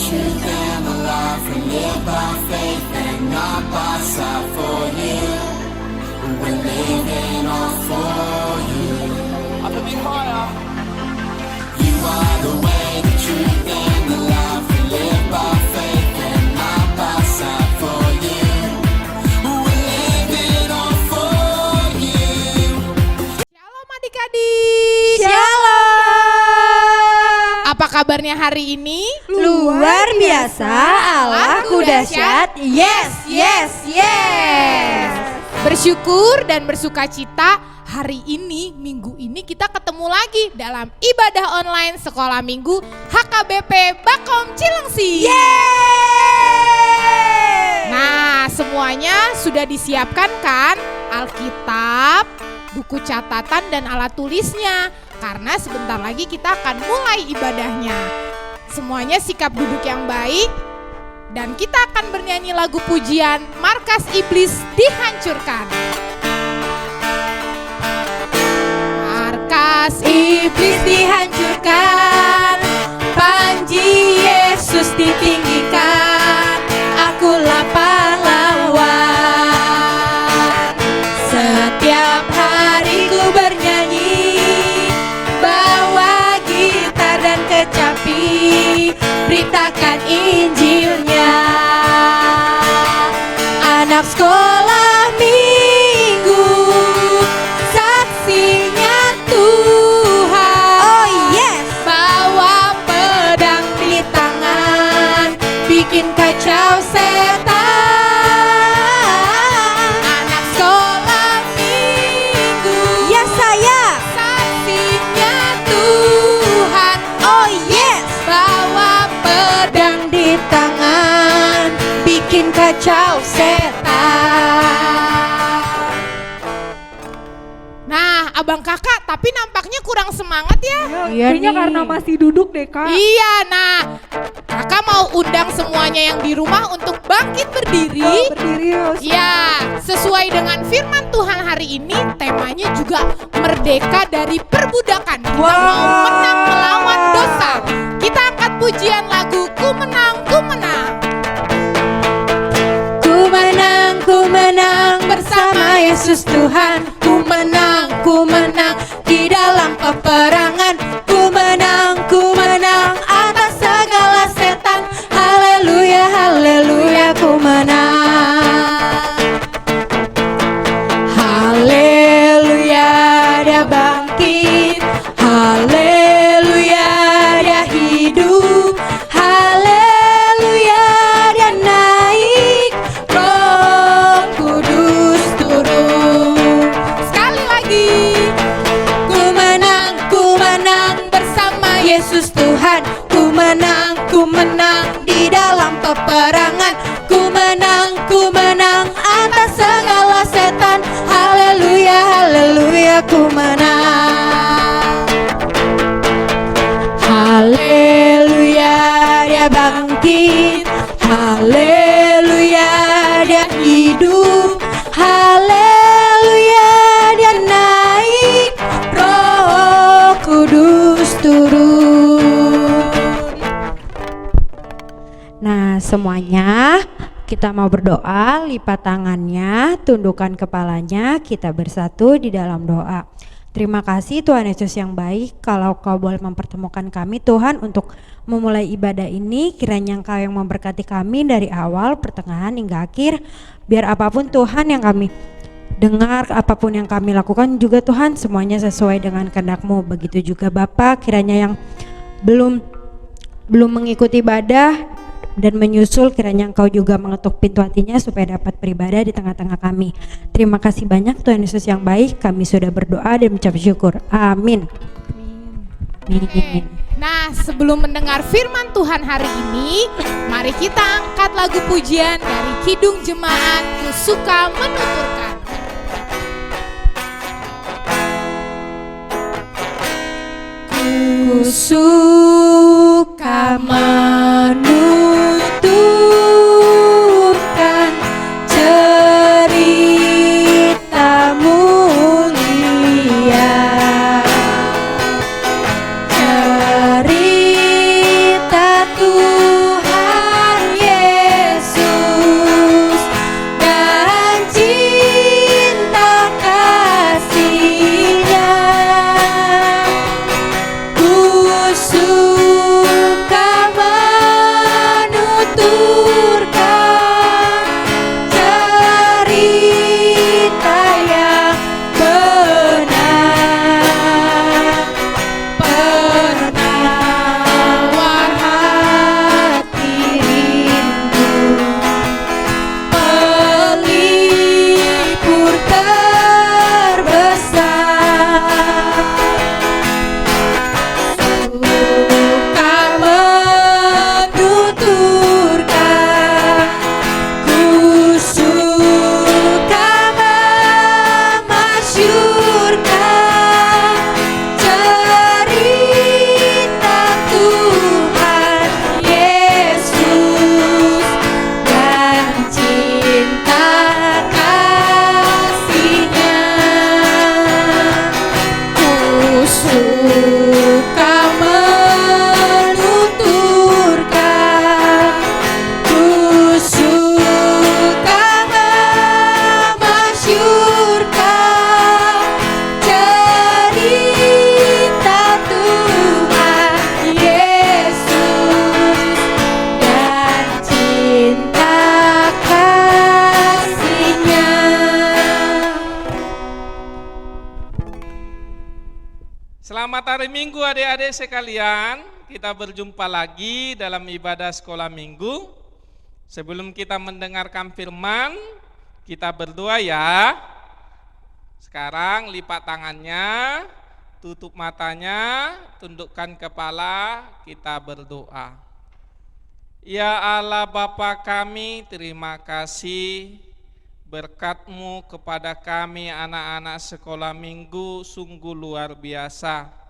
truth and the life. We live by faith and not by sight. For you, we're living all for you. Up a bit higher. You are the way, the truth and the life. We live by faith and not by sight. For you, we're living all for you. Shalom adik-adik. Shalom. Apa kabarnya hari ini? Luar biasa, Allahku dahsyat. Yes, yes, yes. Bersyukur dan bersukacita hari ini, minggu ini kita ketemu lagi dalam ibadah online sekolah minggu HKBP Bakom Cilengsi. Yeay. Nah, semuanya sudah disiapkan kan? Alkitab, buku catatan dan alat tulisnya. Karena sebentar lagi kita akan mulai ibadahnya. Semuanya sikap duduk yang baik. Dan kita akan bernyanyi lagu pujian Markas Iblis Dihancurkan. Markas Iblis dihancurkan, panji Yesus ditinggikan, akulah pahlawan. Setiap hari ku bernyanyi, bawa gitar dan kecapi, beritakan Injilnya. Anak sekolah minggu, saksinya Tuhan. Oh yes. Bawa pedang di tangan, bikin kacau setan. Anak sekolah minggu, ya saya. Saksinya Tuhan. Oh yes. Bawa pedang di tangan, bikin kacau setan. Nah, abang kakak tapi nampaknya kurang semangat ya. Iya Kayaknya nih. karena masih duduk deh kak. Iya, nah kakak mau undang semuanya yang di rumah untuk bangkit berdiri. Berdiri Yos. Ya, sesuai dengan firman Tuhan hari ini, temanya juga merdeka dari perbudakan. Kita mau menang melawan dosa. Kita angkat pujian lagu Ku Menang, Ku Menang. Ku menang bersama Yesus Tuhan. Ku menang di dalam peperangan. Ku menang atas segala setan. Haleluya, haleluya, ku menang. Haleluya, dia bangkit. Haleluya, dia hidup. Haleluya, dia naik. Roh Kudus turun. Sekali lagi. Ku menang bersama Yesus Tuhan. Ku menang di dalam peperangan. Ku menang atas segala setan. Haleluya, haleluya, ku menang. Haleluya, dia bangkit. Haleluya, dia hidup. Haleluya, dia naik. Roh Kudus turun. Nah, semuanya kita mau berdoa, lipat tangannya, tundukkan kepalanya, kita bersatu di dalam doa. Terima kasih Tuhan Yesus yang baik, kalau Kau boleh mempertemukan kami Tuhan untuk memulai ibadah ini, kiranya Engkau yang memberkati kami dari awal, pertengahan hingga akhir. Biar apapun Tuhan yang kami dengar, apapun yang kami lakukan juga Tuhan, semuanya sesuai dengan kehendak-Mu. Begitu juga Bapa, kiranya yang belum mengikuti ibadah dan menyusul, kiranya Engkau juga mengetuk pintu hatinya supaya dapat beribadah di tengah-tengah kami. Terima kasih banyak Tuhan Yesus yang baik, kami sudah berdoa dan mengucap syukur. Amin. Amin. Nah, sebelum mendengar firman Tuhan hari ini, mari kita angkat lagu pujian dari Kidung Jemaat Ku Suka Menuturkan. Ku suka menuturkan cerita mulia, cerita Tuhan Selamat hari Minggu adik-adik sekalian. Kita berjumpa lagi dalam ibadah sekolah minggu. Sebelum kita mendengarkan firman, kita berdoa ya. Sekarang lipat tangannya, tutup matanya, tundukkan kepala, kita berdoa. Ya Allah Bapa kami, terima kasih berkat-Mu kepada kami anak-anak sekolah minggu sungguh luar biasa.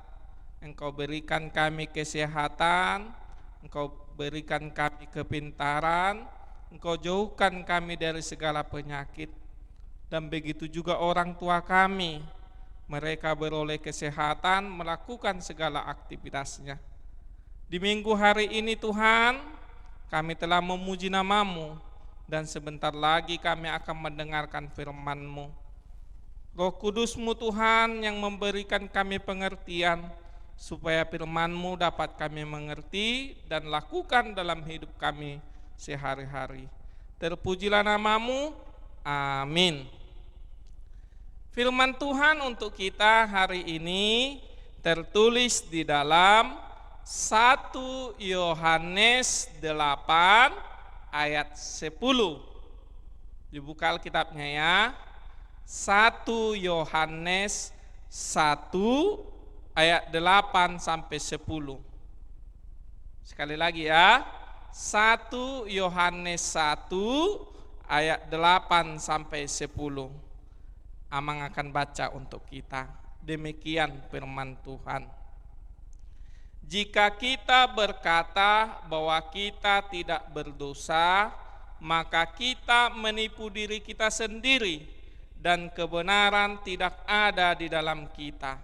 Engkau berikan kami kesehatan, Engkau berikan kami kepintaran, Engkau jauhkan kami dari segala penyakit. Dan begitu juga orang tua kami, mereka beroleh kesehatan, melakukan segala aktivitasnya. Di minggu hari ini Tuhan, kami telah memuji nama-Mu, dan sebentar lagi kami akan mendengarkan firman-Mu. Roh Kudus-Mu Tuhan yang memberikan kami pengertian, supaya firman-Mu dapat kami mengerti dan lakukan dalam hidup kami sehari-hari. Terpujilah nama-Mu, amin. Firman Tuhan untuk kita hari ini tertulis di dalam 1 Yohanes 8 ayat 10. Dibuka Alkitabnya ya. 1 Yohanes 1 ayat 8 sampai 10. Sekali lagi ya. 1 Yohanes 1 ayat 8 sampai 10. Amang akan baca untuk kita. Demikian firman Tuhan. Jika kita berkata bahwa kita tidak berdosa, maka kita menipu diri kita sendiri dan kebenaran tidak ada di dalam kita.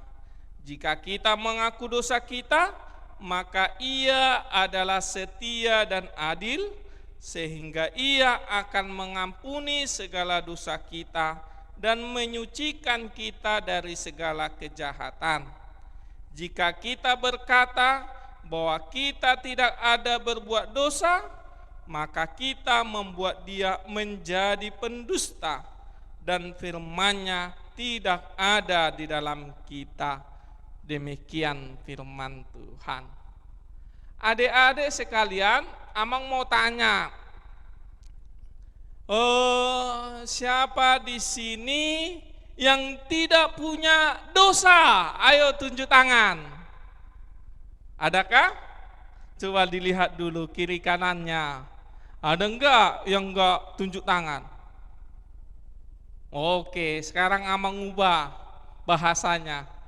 Jika kita mengaku dosa kita, maka Ia adalah setia dan adil, sehingga Ia akan mengampuni segala dosa kita dan menyucikan kita dari segala kejahatan. Jika kita berkata bahwa kita tidak ada berbuat dosa, maka kita membuat Dia menjadi pendusta dan firman-Nya tidak ada di dalam kita. Demikian firman Tuhan. Adik-adik sekalian, Amang mau tanya, siapa di sini yang tidak punya dosa? Ayo tunjuk tangan. Adakah? Coba dilihat dulu kiri kanannya. Ada enggak yang enggak tunjuk tangan? Oke, sekarang Amang ubah bahasanya.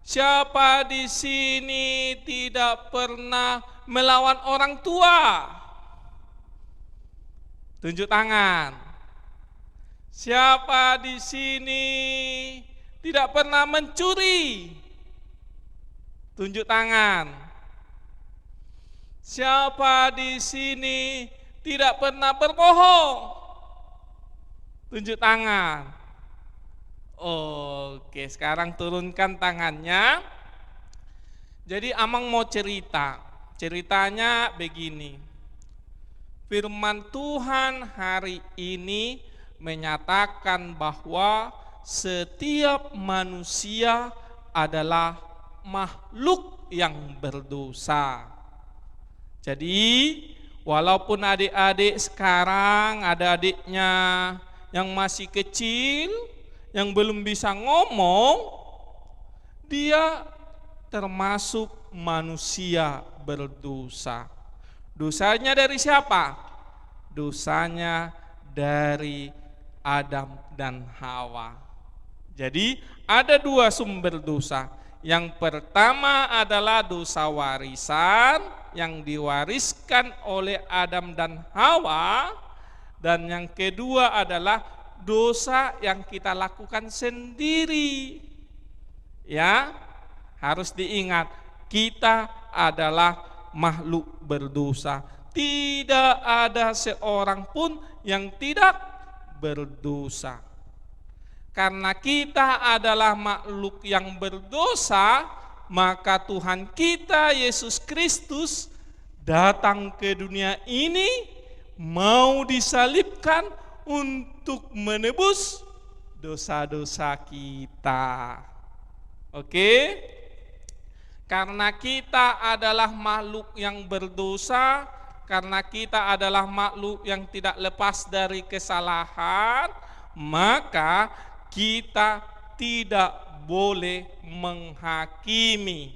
Siapa di sini tidak pernah melawan orang tua? Tunjuk tangan. Siapa di sini tidak pernah mencuri? Tunjuk tangan. Siapa di sini tidak pernah berbohong? Tunjuk tangan. Oke, sekarang turunkan tangannya. Jadi Amang mau cerita. Ceritanya begini. Firman Tuhan hari ini menyatakan bahwa setiap manusia adalah makhluk yang berdosa. Jadi walaupun adik-adik sekarang ada adiknya yang masih kecil, yang belum bisa ngomong, dia termasuk manusia berdosa. Dosanya dari siapa? Dosanya dari Adam dan Hawa. Jadi ada dua sumber dosa. Yang pertama adalah dosa warisan yang diwariskan oleh Adam dan Hawa, dan yang kedua adalah dosa yang kita lakukan sendiri. Ya, harus diingat, kita adalah makhluk berdosa. Tidak ada seorang pun yang tidak berdosa. Karena kita adalah makhluk yang berdosa, maka Tuhan kita Yesus Kristus datang ke dunia ini, mau disalibkan untuk menebus dosa-dosa kita. Oke? Karena kita adalah makhluk yang berdosa, karena kita adalah makhluk yang tidak lepas dari kesalahan, maka kita tidak boleh menghakimi,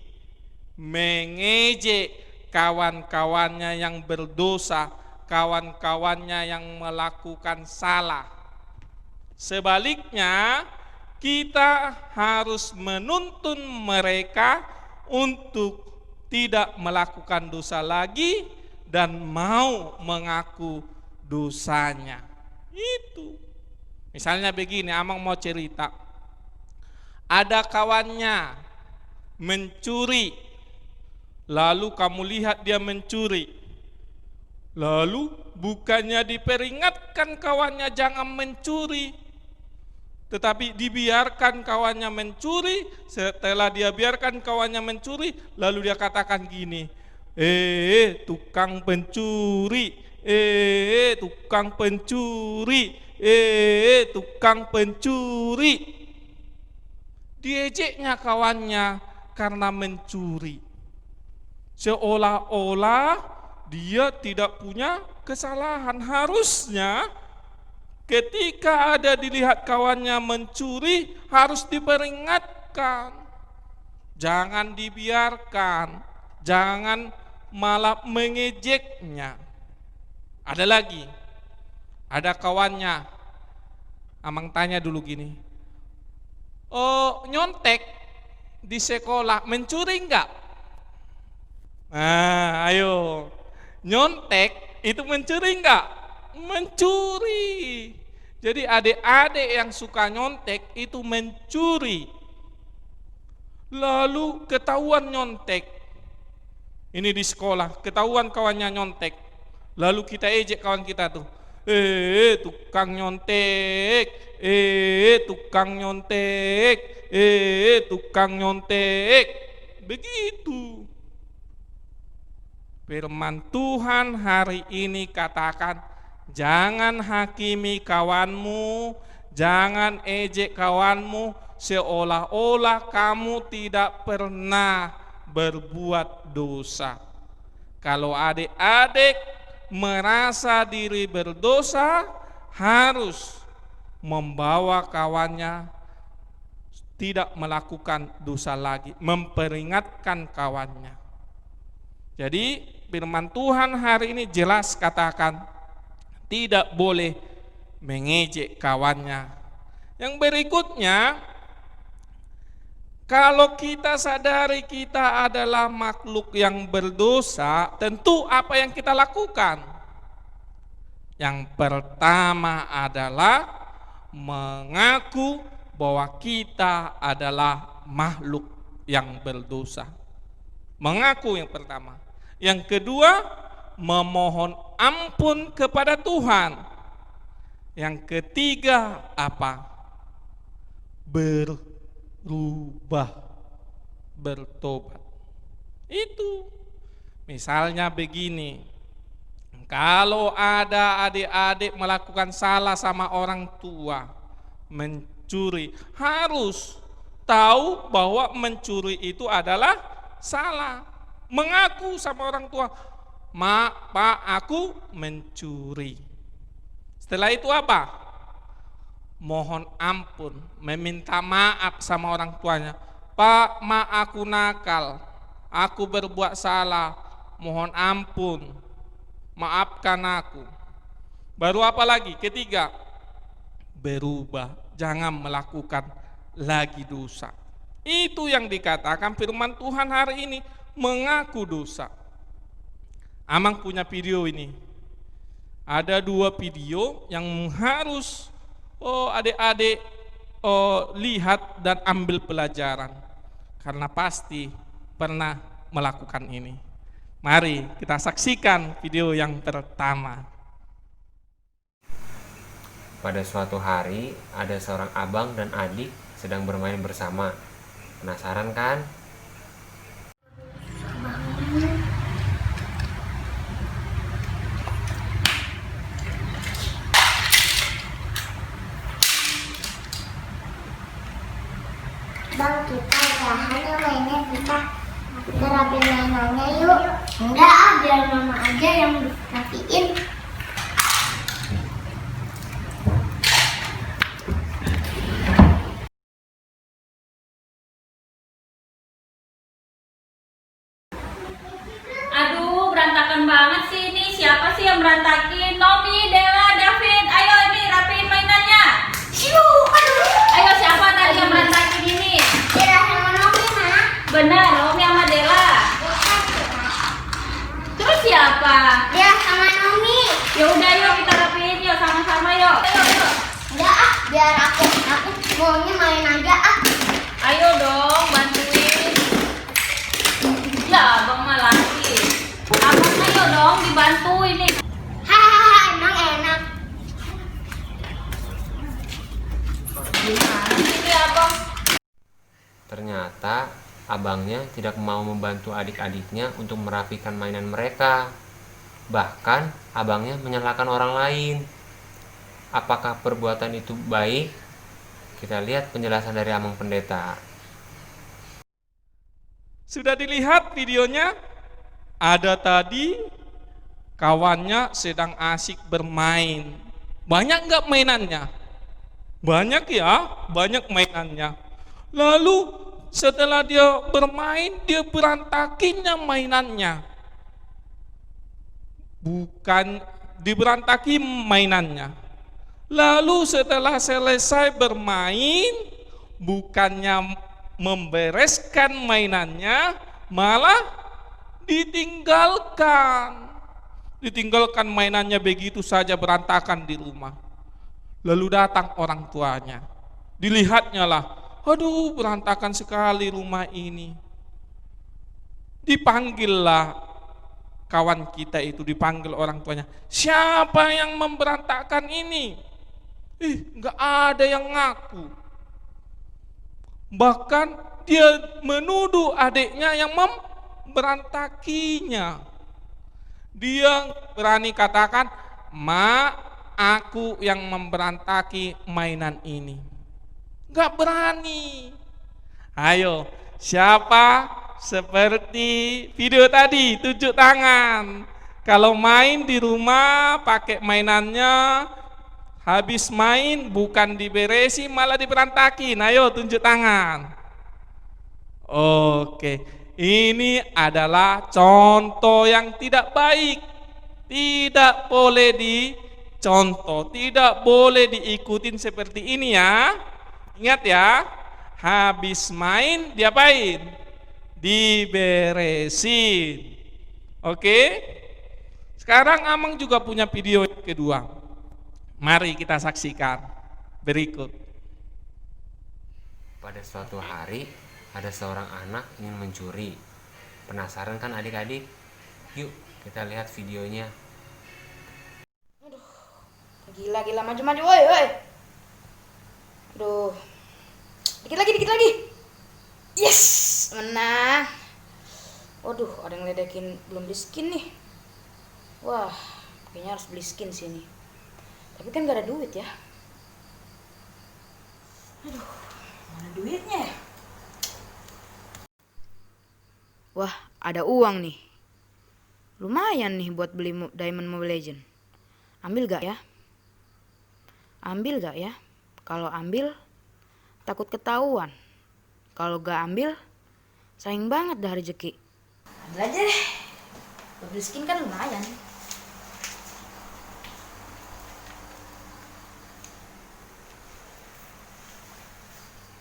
mengejek kawan-kawannya yang berdosa, kawan-kawannya yang melakukan salah. Sebaliknya, kita harus menuntun mereka untuk tidak melakukan dosa lagi dan mau mengaku dosanya. Itu. Misalnya begini, Amang mau cerita. Ada kawannya mencuri, lalu kamu lihat dia mencuri. Lalu bukannya diperingatkan kawannya jangan mencuri, tetapi dibiarkan kawannya mencuri. Setelah dia biarkan kawannya mencuri, lalu dia katakan gini, tukang pencuri, tukang pencuri, tukang pencuri. Diejeknya kawannya karena mencuri, seolah-olah dia tidak punya kesalahan. Harusnya ketika ada dilihat kawannya mencuri, harus diperingatkan. Jangan dibiarkan, jangan malah mengejeknya. Ada lagi, ada kawannya, Amang tanya dulu gini, nyontek di sekolah, mencuri enggak? Nah, ayo, nyontek itu mencuri enggak? Mencuri. Jadi adik-adik yang suka nyontek itu mencuri. Lalu ketahuan nyontek. Ini di sekolah, ketahuan kawannya nyontek. Lalu kita ejek kawan kita tuh. Tukang nyontek. Tukang nyontek. Tukang nyontek. Begitu. Firman Tuhan hari ini katakan, jangan hakimi kawanmu, jangan ejek kawanmu, seolah-olah kamu tidak pernah berbuat dosa. Kalau adik-adik merasa diri berdosa, harus membawa kawannya tidak melakukan dosa lagi, memperingatkan kawannya. Jadi firman Tuhan hari ini jelas katakan, tidak boleh mengejek kawannya. Yang berikutnya, kalau kita sadari kita adalah makhluk yang berdosa, tentu apa yang kita lakukan? Yang pertama adalah mengaku bahwa kita adalah makhluk yang berdosa. Mengaku yang pertama. Yang kedua, memohon ampun kepada Tuhan. Yang ketiga apa? Berubah, bertobat. Itu. Misalnya begini, kalau ada adik-adik melakukan salah sama orang tua, mencuri, harus tahu bahwa mencuri itu adalah salah. Mengaku sama orang tua, Pak, aku mencuri. Setelah itu apa? Mohon ampun, meminta maaf sama orang tuanya. Pak, aku nakal, aku berbuat salah, mohon ampun, maafkan aku. Baru apa lagi? Ketiga, berubah, jangan melakukan lagi dosa. Itu yang dikatakan firman Tuhan hari ini, mengaku dosa. Amang punya video ini. Ada 2 video yang harus adik-adik lihat dan ambil pelajaran, karena pasti pernah melakukan ini. Mari kita saksikan video yang pertama. Pada suatu hari, ada seorang abang dan adik sedang bermain bersama. Penasaran kan? Bang, kita udahan ya mainnya kita. aja yang rapiin. Aduh, berantakan banget sih ini. Siapa sih yang berantakin? Nomi, Dela, David, ayo ini rapiin mainannya. Ayo, siapa tadi yang berantakin ini? Dela sama Nomi, Ma. Benar, Nomi sama Dela. Terus siapa? Dela sama Nomi. Ya udah yuk kita rapiin yuk sama-sama yuk. Ayo, yuk. Enggak ah, biar aku maunya main aja ah. Ayo dong, bantuin. Ya, Abang mah lagi. Abang ayo dong dibantu ini. Hahaha, emang enak. Gimana sih ini Abang? Ternyata abangnya tidak mau membantu adik-adiknya untuk merapikan mainan mereka. Bahkan abangnya menyalahkan orang lain. Apakah perbuatan itu baik? Kita lihat penjelasan dari Amang Pendeta. Sudah dilihat videonya? Ada tadi kawannya sedang asik bermain. Banyak nggak mainannya? Banyak ya, banyak mainannya. Lalu setelah dia bermain, dia berantakinya mainannya. Bukan diberantaki mainannya. Lalu setelah selesai bermain, bukannya membereskan mainannya, malah ditinggalkan. Ditinggalkan mainannya begitu saja berantakan di rumah. Lalu datang orang tuanya. Dilihatnya lah, aduh berantakan sekali rumah ini. Dipanggillah kawan kita itu, dipanggil orang tuanya. Siapa yang memberantakan ini? Nggak ada yang ngaku. Bahkan dia menuduh adiknya yang memberantakinya. Dia berani katakan, "Ma, aku yang memberantaki mainan ini." Nggak berani. Ayo, siapa seperti video tadi, tunjuk tangan. Kalau main di rumah pakai mainannya, habis main bukan diberesi malah diberantakin. Ayo tunjuk tangan. Oke, ini adalah contoh yang tidak baik. Tidak boleh dicontoh, tidak boleh diikutin seperti ini ya. Ingat ya, habis main diapain? Diberesin. Oke? Sekarang Amang juga punya video yang kedua. Mari kita saksikan berikut. Pada suatu hari, ada seorang anak ingin mencuri. Penasaran kan adik-adik? Yuk kita lihat videonya. Gila maju woi. Aduh. Dikit lagi. Yes, menang. Waduh, ada yang ngeledekin belum beli skin nih. Wah, kayaknya harus beli skin sini. Tapi kan gak ada duit ya. Aduh, mana duitnya ya? Wah, ada uang nih. Lumayan nih buat beli Diamond Mobile Legend. Ambil gak ya? Kalau ambil, takut ketahuan. Kalau gak ambil, sayang banget dah rezeki. Ambil aja deh. Buat beli skin kan lumayan.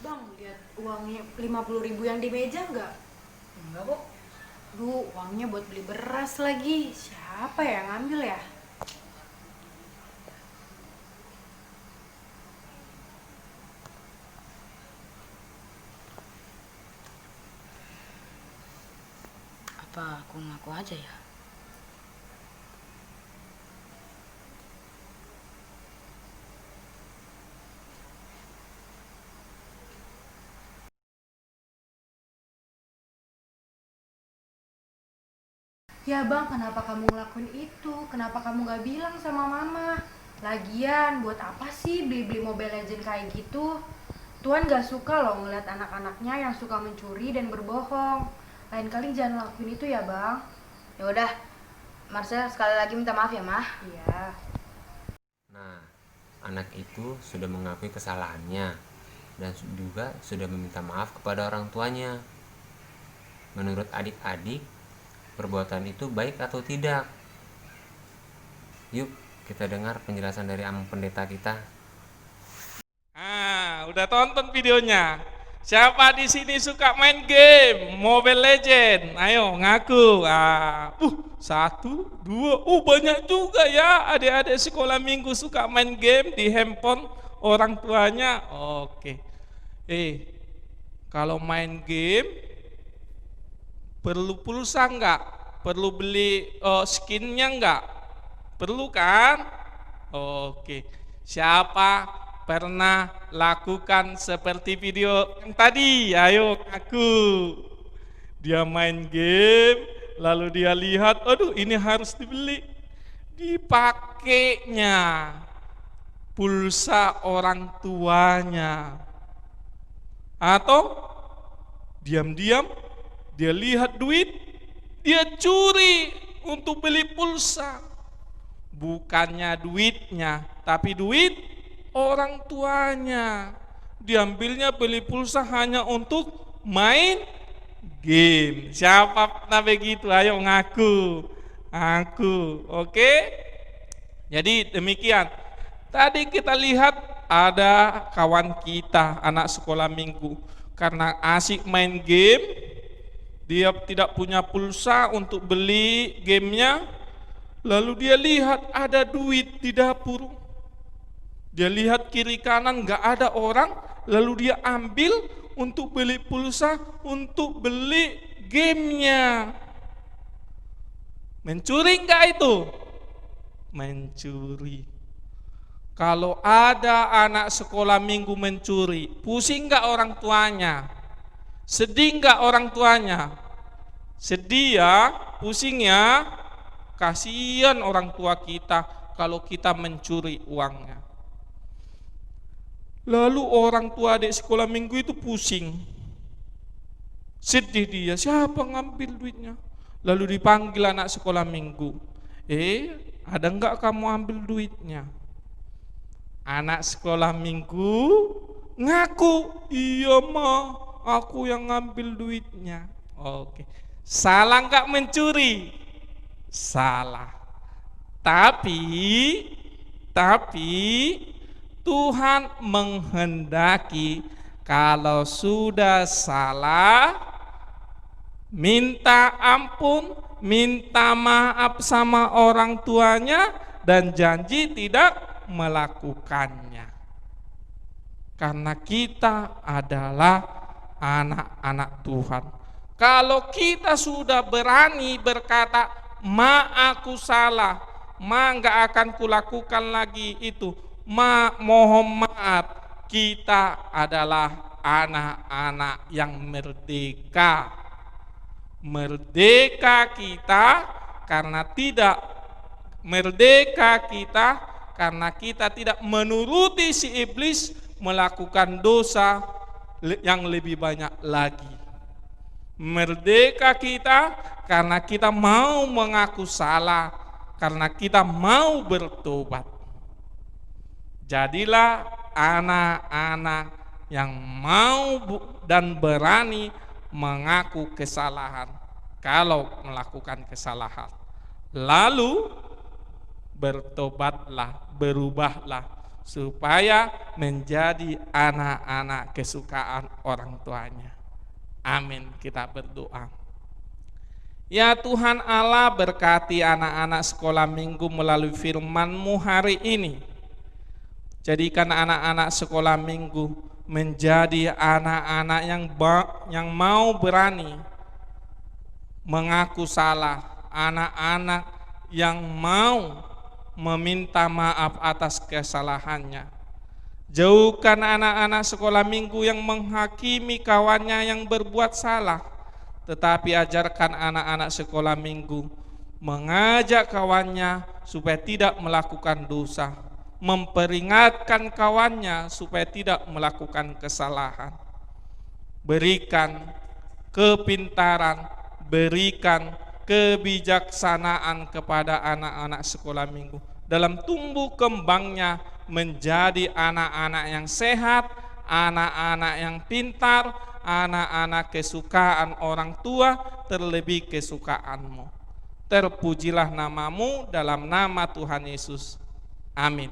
Bang, lihat uangnya 50.000 yang di meja enggak? Enggak, Bu. Duh, uangnya buat beli beras lagi. Siapa yang ngambil ya? Apa aku ngaku aja ya? Ya bang, kenapa kamu ngelakuin itu? Kenapa kamu gak bilang sama mama? Lagian, buat apa sih beli-beli Mobile Legend kayak gitu? Tuhan gak suka loh ngeliat anak-anaknya yang suka mencuri dan berbohong. Lain kali jangan lakuin itu ya bang. Ya udah, Marcel sekali lagi minta maaf ya, Mah. Iya. Nah, anak itu sudah mengakui kesalahannya dan juga sudah meminta maaf kepada orang tuanya. Menurut adik-adik, perbuatan itu baik atau tidak? Yuk, kita dengar penjelasan dari Amang Pendeta kita. Udah tonton videonya. Siapa di sini suka main game Mobile Legend? Ayo ngaku. 1, 2. Banyak juga ya adik-adik sekolah minggu suka main game di handphone orang tuanya. Oke. Kalau main game perlu pulsa enggak? Perlu beli skinnya enggak? Perlu kan? Oke. Siapa pernah lakukan seperti video yang tadi? Ayo ngaku. Dia main game, lalu dia lihat, aduh ini harus dibeli. Dipakainya pulsa orang tuanya. Atau diam-diam dia lihat duit, dia curi untuk beli pulsa. Bukannya duitnya, tapi duit orang tuanya. Diambilnya beli pulsa hanya untuk main game. Siapa pernah begitu? Ayo ngaku. Aku. Oke? Jadi demikian. Tadi kita lihat ada kawan kita anak sekolah minggu, karena asik main game, dia tidak punya pulsa untuk beli gamenya. Lalu dia lihat ada duit di dapur. Dia lihat kiri kanan gak ada orang, lalu dia ambil untuk beli pulsa, untuk beli gamenya. Mencuri gak itu? Mencuri. Kalau ada anak sekolah minggu mencuri, pusing gak orang tuanya? Sedih gak orang tuanya? Sedih ya, pusing ya. Kasihan orang tua kita kalau kita mencuri uangnya. Lalu orang tua adik sekolah minggu itu pusing, sedih dia, siapa ngambil duitnya? Lalu dipanggil anak sekolah minggu, ada enggak kamu ambil duitnya? Anak sekolah minggu ngaku, iya ma, aku yang ngambil duitnya. Oke, salah enggak mencuri? Salah. Tapi Tuhan menghendaki kalau sudah salah, minta ampun, minta maaf sama orang tuanya, dan janji tidak melakukannya. Karena kita adalah anak-anak Tuhan. Kalau kita sudah berani berkata, ma aku salah, ma enggak akan kulakukan lagi itu, ma mohon maaf, kita adalah anak-anak yang merdeka. Merdeka kita karena tidak tidak menuruti si iblis melakukan dosa yang lebih banyak lagi. Merdeka kita karena kita mau mengaku salah, karena kita mau bertobat. Jadilah anak-anak yang mau dan berani mengaku kesalahan kalau melakukan kesalahan. Lalu bertobatlah, berubahlah supaya menjadi anak-anak kesukaan orang tuanya. Amin, kita berdoa. Ya Tuhan Allah, berkati anak-anak sekolah minggu melalui firman-Mu hari ini. Jadikan anak-anak sekolah minggu menjadi anak-anak yang mau berani mengaku salah, anak-anak yang mau meminta maaf atas kesalahannya. Jauhkan anak-anak sekolah minggu yang menghakimi kawannya yang berbuat salah, tetapi ajarkan anak-anak sekolah minggu mengajak kawannya supaya tidak melakukan dosa, memperingatkan kawannya supaya tidak melakukan kesalahan. Berikan kepintaran, berikan kebijaksanaan kepada anak-anak sekolah minggu dalam tumbuh kembangnya menjadi anak-anak yang sehat, anak-anak yang pintar, anak-anak kesukaan orang tua, terlebih kesukaanmu. Terpujilah namamu dalam nama Tuhan Yesus. Amin.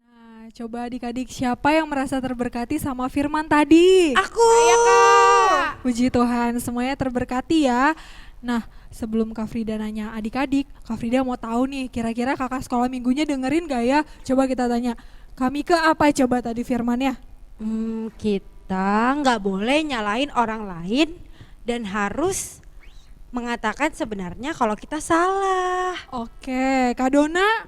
Nah, coba adik-adik siapa yang merasa terberkati sama firman tadi? Aku. Iya Kak. Puji Tuhan, semuanya terberkati ya. Nah, sebelum Kak Frida nanya adik-adik, Kak Frida mau tahu nih, kira-kira kakak sekolah minggunya dengerin gak ya? Coba kita tanya, kami ke apa coba tadi firmannya? Kita nggak boleh nyalain orang lain dan harus mengatakan sebenarnya kalau kita salah. Oke, Kak Dona?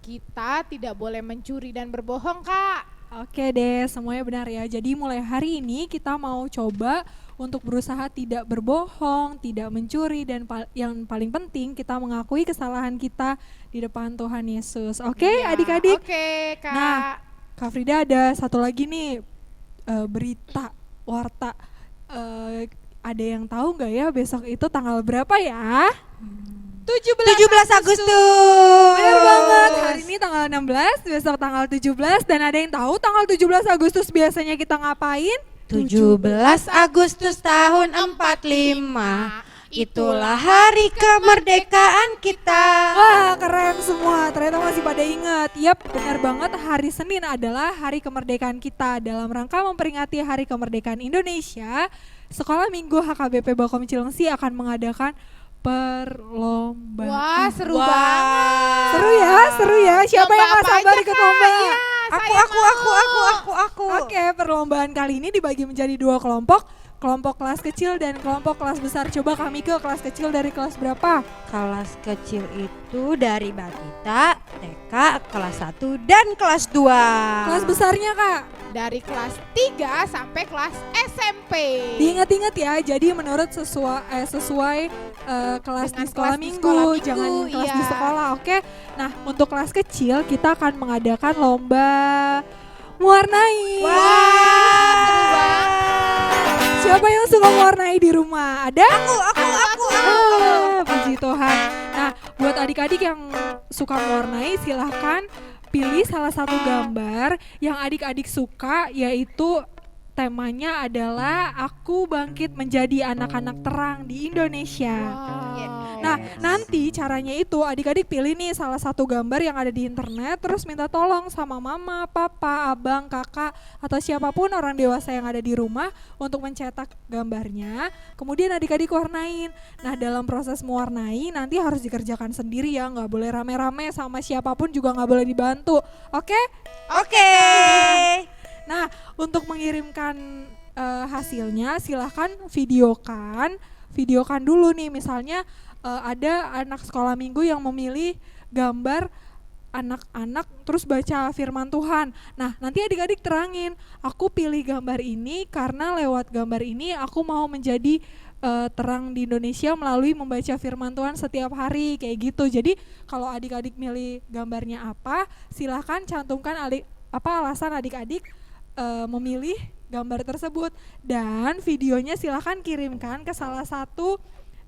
Kita tidak boleh mencuri dan berbohong Kak. Oke deh, semuanya benar ya. Jadi mulai hari ini kita mau coba untuk berusaha tidak berbohong, tidak mencuri, dan yang paling penting kita mengakui kesalahan kita di depan Tuhan Yesus. Oke, Iya, adik-adik? Oke Kak. Nah, Kak Frida ada satu lagi nih berita, warta. Ada yang tahu nggak ya besok itu tanggal berapa ya? 17 Agustus. Benar banget, hari ini tanggal 16, besok tanggal 17, dan ada yang tahu tanggal 17 Agustus biasanya kita ngapain? 17 Agustus tahun 45. Itulah hari kemerdekaan kita. Wah, keren semua, ternyata masih pada ingat. Yap, benar banget, hari Senin adalah hari kemerdekaan kita. Dalam rangka memperingati hari kemerdekaan Indonesia, Sekolah Minggu HKBP Bakom Cilengsi akan mengadakan perlombaan. Wah, seru banget. Seru ya. Siapa yang gak Lomba apa sabar aja, ikut Kak? lomba? Iya, Aku. Oke, perlombaan kali ini dibagi menjadi 2 kelompok. Kelompok kelas kecil dan kelompok kelas besar. Coba kami ke kelas kecil dari kelas berapa? Kelas kecil itu dari Batita, TK, kelas 1 dan kelas 2. Kelas besarnya Kak? Dari kelas 3 sampai kelas SMP. Diingat-ingat ya, jadi menurut sesuai kelas Dengan di sekolah kelas di minggu, sekolah minggu, jangan kelas iya. di sekolah, oke? Nah, untuk kelas kecil kita akan mengadakan lomba mewarnai. Seru banget. Siapa yang suka mewarnai di rumah? Ada? Aku. Puji Tuhan. Nah, buat adik-adik yang suka mewarnai, silahkan pilih salah satu gambar yang adik-adik suka, yaitu temanya adalah Aku Bangkit Menjadi Anak-anak Terang di Indonesia. Nah, nanti caranya itu adik-adik pilih nih salah satu gambar yang ada di internet, terus minta tolong sama mama, papa, abang, kakak, atau siapapun orang dewasa yang ada di rumah untuk mencetak gambarnya. Kemudian adik-adik warnain. Nah, dalam proses mewarnai nanti harus dikerjakan sendiri ya, nggak boleh rame-rame, sama siapapun juga nggak boleh dibantu. Oke? Oke. Nah, untuk mengirimkan hasilnya silahkan videokan dulu nih, misalnya ada anak sekolah minggu yang memilih gambar anak-anak terus baca firman Tuhan. Nah, nanti adik-adik terangin, aku pilih gambar ini karena lewat gambar ini aku mau menjadi terang di Indonesia melalui membaca firman Tuhan setiap hari, kayak gitu. Jadi kalau adik-adik milih gambarnya apa, silahkan cantumkan alasan adik-adik memilih gambar tersebut, dan videonya silahkan kirimkan ke salah satu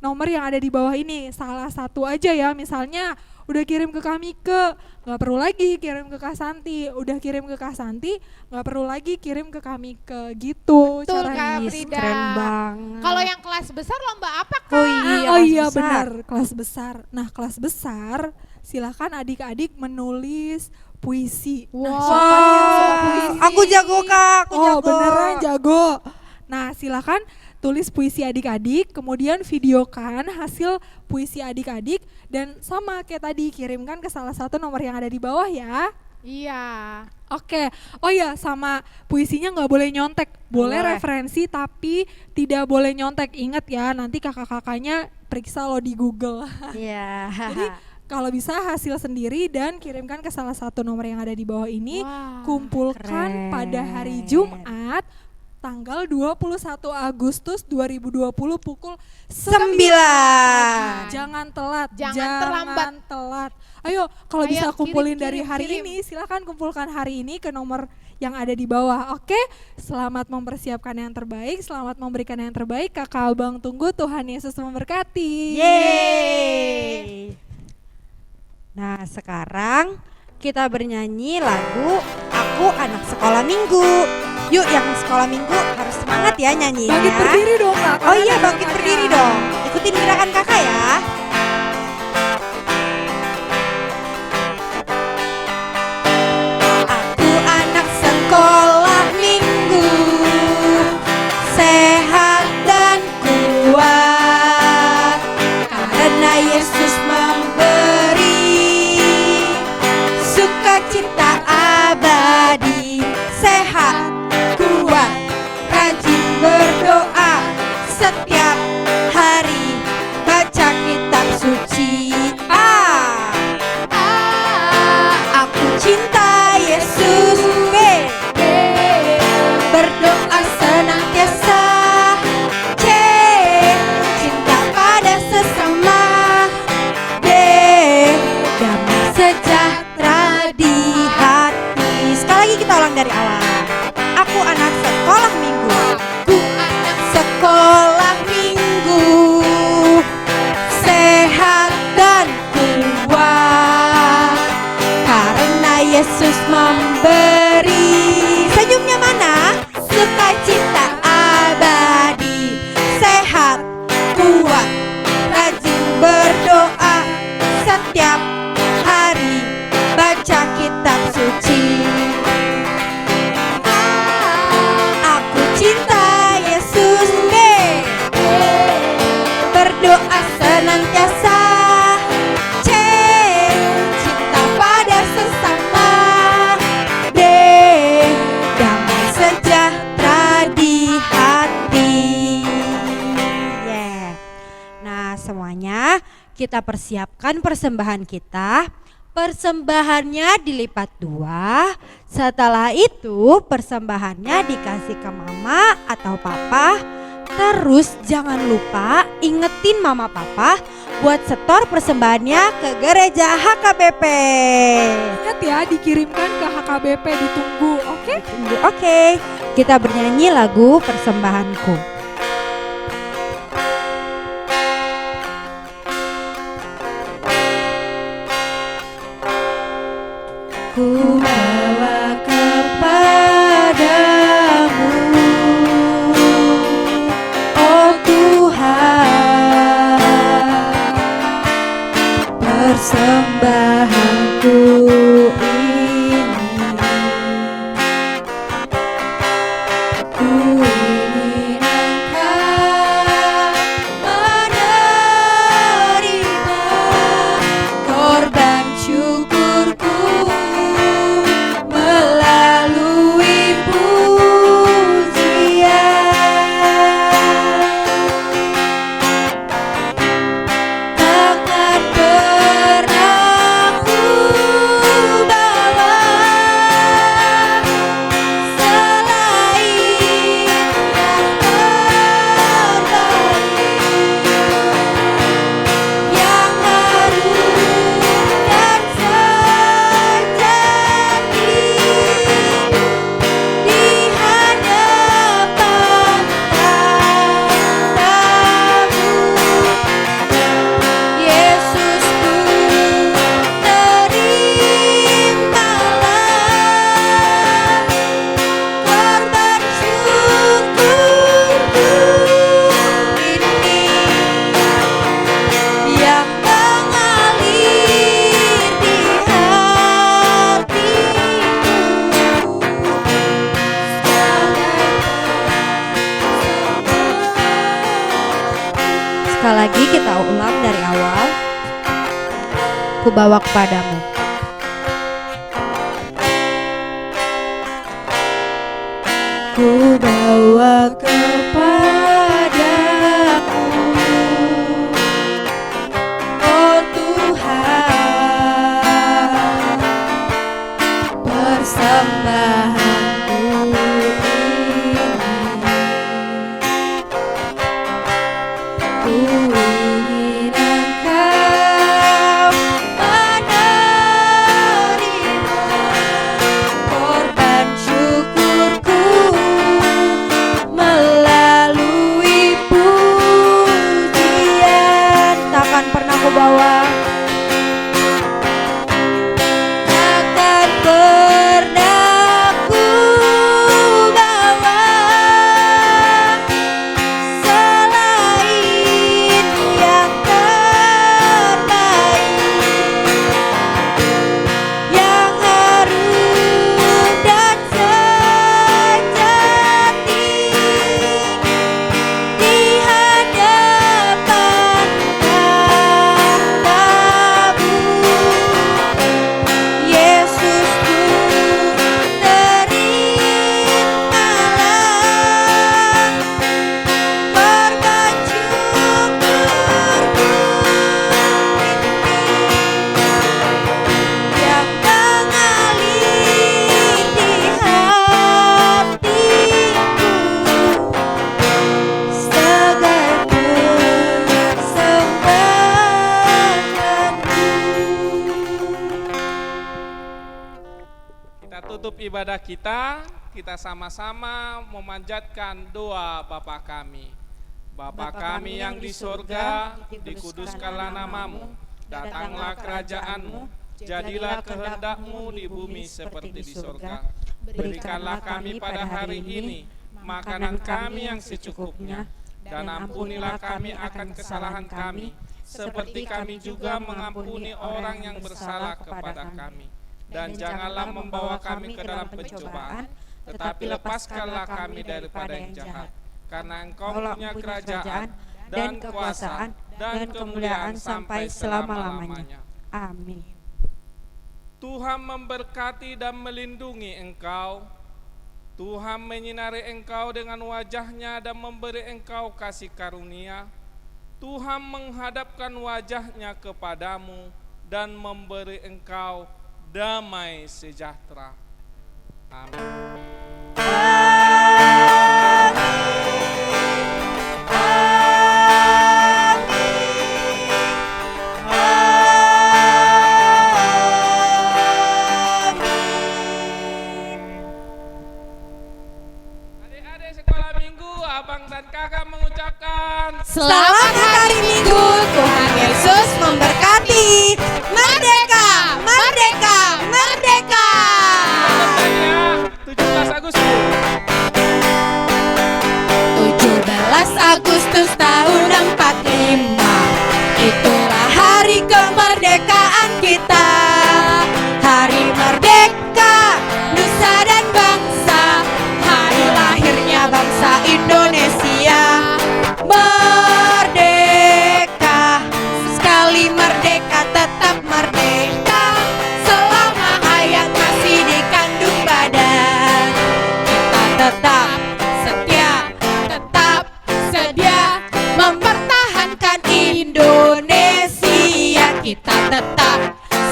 nomor yang ada di bawah ini, salah satu aja ya. Misalnya udah kirim ke kami nggak perlu lagi kirim ke Kak Santi, udah kirim ke Kak Santi nggak perlu lagi kirim ke kami gitu. Betul, caranya. Kak Frida. Keren banget. Kalau yang kelas besar lomba apa Kak? Oh kelas iya besar. benar, kelas besar. Nah, kelas besar silahkan adik-adik menulis puisi. Nah, siapa nih yang suka puisi? Aku jago Kak, aku Oh, jago. beneran jago. Nah, silakan tulis puisi adik-adik, kemudian videokan hasil puisi adik-adik, dan sama kayak tadi kirimkan ke salah satu nomor yang ada di bawah ya. Iya. Oke, oh ya, sama puisinya nggak boleh nyontek, boleh Boleh. referensi tapi tidak boleh nyontek. Ingat ya, nanti kakak-kakaknya periksa lo di Google. Iya. Jadi kalau bisa hasil sendiri dan kirimkan ke salah satu nomor yang ada di bawah ini. Wah, Kumpulkan keren. pada hari Jumat tanggal 21 Agustus 2020 pukul 9. Jangan telat, Jangan terlambat. telat. Ayo, kalau Ayo, bisa kumpulin kirim, dari hari kirim. ini, silakan kumpulkan hari ini ke nomor yang ada di bawah. Oke, selamat mempersiapkan yang terbaik, selamat memberikan yang terbaik. Kakak Abang tunggu, Tuhan Yesus memberkati. Yeay. Nah, sekarang kita bernyanyi lagu Aku Anak Sekolah Minggu. Yuk, yang sekolah minggu harus semangat ya nyanyinya. Bangkit berdiri dong, Kak. Oh iya, bangkit berdiri dong. Ikutin gerakan kakak ya. Aku anak sekolah minggu, sehat dan kuat, karena Yesus memberi sukacita abadi. Sehat, kuat, rajin berdoa setiap hari, baca kitab suci. Aku cinta Yesus. Berdoa senantiasa. Cinta pada sesama. Damai sejahtera di hati. Sekali lagi kita ulang dari awal. Aku anak sekolah minggu. Aku anak sekolah minggu, sehat dan kuat, karena Yesus memberi. Senyumnya mana? Sukacita abadi. Sehat, kuat, rajin berdoa setiap hari, baca kitab suci. Aku cinta Yesus. Berdoa senantiasa. Cinta pada sesama. Damai sejahtera di hati. Yeah. Nah, semuanya kita persiapkan persembahan kita. Persembahannya dilipat 2. Setelah itu persembahannya dikasih ke mama atau papa. Terus jangan lupa ingetin mama papa buat setor persembahannya ke gereja HKBP. Ingat ya, dikirimkan ke HKBP, ditunggu, oke? Oke, kita bernyanyi lagu Persembahanku. Ku bawa kepadamu, oh Tuhan, persembahanku ini. Ku ingin Engkau menerima korban syukurku melalui pujian. Takkan pernah ku bawa selain yang terbaik, yang harum dan sejati di hadapan tatamu. Yesusku, terimalah korban syukurku ini yang mengalir di hatiku. Sekali lagi kita ulang dari awal. Ku bawa kepadamu. Ku bawa kepadamu, oh Tuhan, persembahanku ini. Penutup ibadah kita sama-sama memanjatkan doa Bapa kami. Bapa kami yang di surga, dikuduskanlah namamu, datanglah kerajaanmu, jadilah kehendak-mu di bumi seperti di surga. Berikanlah kami pada hari ini makanan kami yang secukupnya, dan ampunilah kami akan kesalahan kami, seperti kami juga mengampuni orang yang bersalah kepada kami. Dan janganlah membawa kami ke dalam pencobaan, tetapi lepaskanlah kami daripada yang jahat. Karena Engkau punya kerajaan dan kekuasaan dan kemuliaan sampai selama-lamanya. Amin. Tuhan memberkati dan melindungi engkau. Tuhan menyinari engkau dengan wajah-Nya dan memberi engkau kasih karunia. Tuhan menghadapkan wajah-Nya kepadamu dan memberi engkau damai sejahtera. Amin. Adik-adik sekolah minggu, abang dan kakak mengucapkan Selamat hari Minggu, Tuhan Yesus memberkati. Merdeka, merdeka, merdeka. tanggalnya 17 Agustus. 17 Agustus tahun 45, itulah hari kemerdekaan kita. Hari merdeka, nusa dan bangsa, hari lahirnya bangsa Indonesia. Merdeka, sekali merdeka tetap merdeka, selama hayat masih dikandung badan. Kita tetap setia, tetap sedia mempertahankan Indonesia. Kita tetap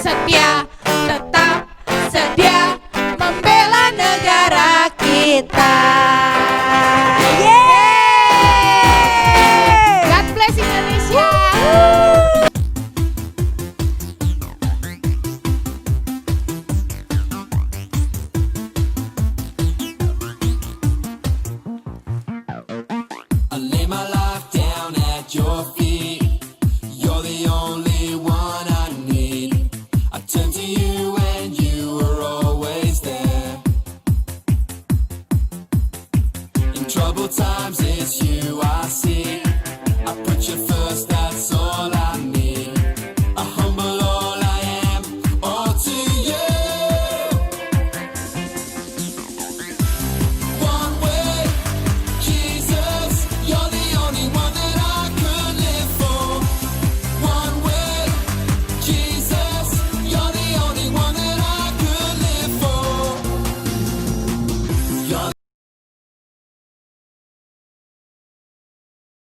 setia, tetap sedia membela negara kita.